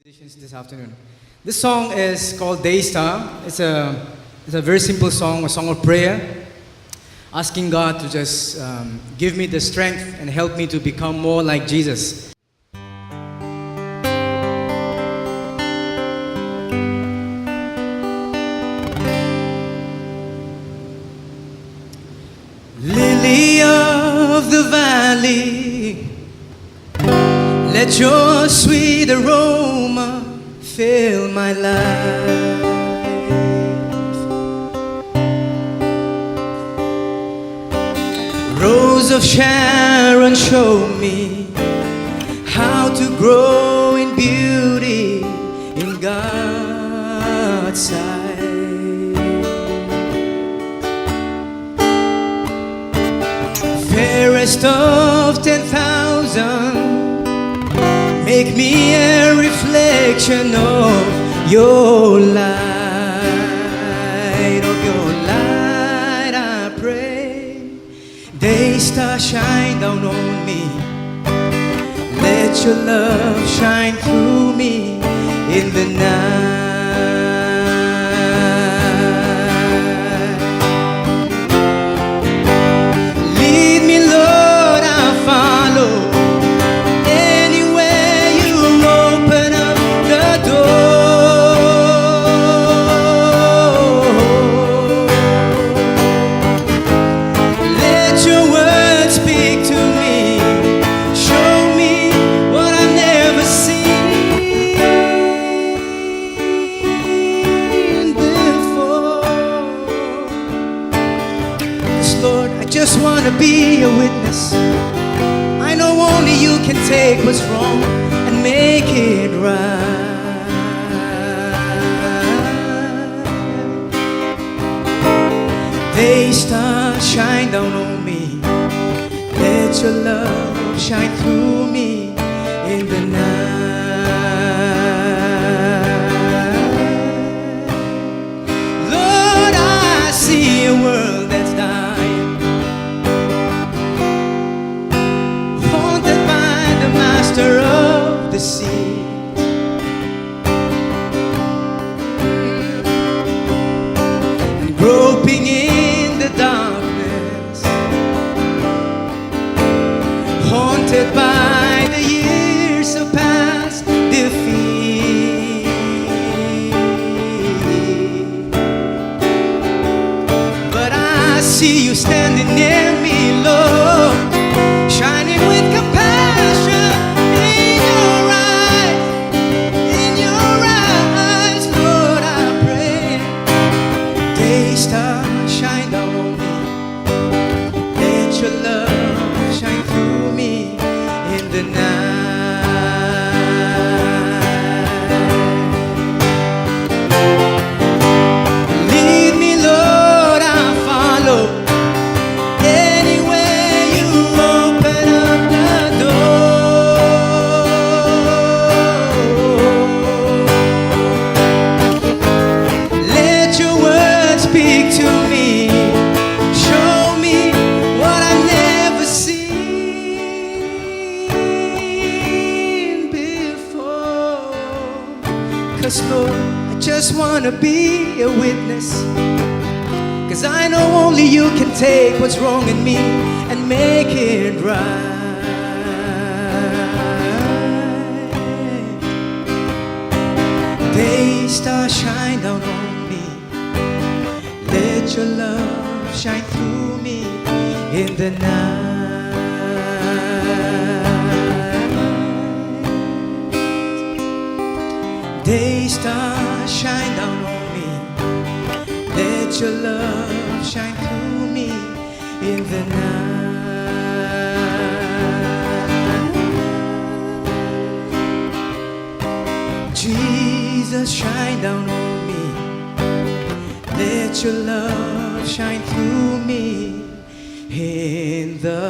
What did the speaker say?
Musicians this afternoon. This song is called Daystar. It's a very simple song, a song of prayer, asking God to just give me the strength and help me to become more like Jesus. Lily of the valley, let your sweet aroma fill my life. Rose of Sharon, show me how to grow in beauty in God's sight. Fairest of 10,000, make me a reflection of your light, I pray. Daystar, shine down on me. Let your love shine through me in the night. Lead me, Lord, I'll follow. Just want to be a witness. I know only you can take what's wrong and make it right. Daystar, shine down on me. Let your love shine through me in the night. Lord, I see a world that's dying, master of the sea. And groping in the darkness, haunted by the years of past defeat. But I see you standing near me, Lord, shining with compassion. Shine down on me. Let your love shine through me in the night. Lead me, Lord, I'll follow. Anywhere you open up the door. Let your word speak to me. Show me what I've never seen before. 'Cause Lord, I just want to be a witness. 'Cause I know only you can take what's wrong in me and make it right. Daystar, shine down on me. Let your love shine through me in the night. Daystar, shine down on me. Let your love shine through me in the night. Jesus, shine down on me. Let your love shine through me in the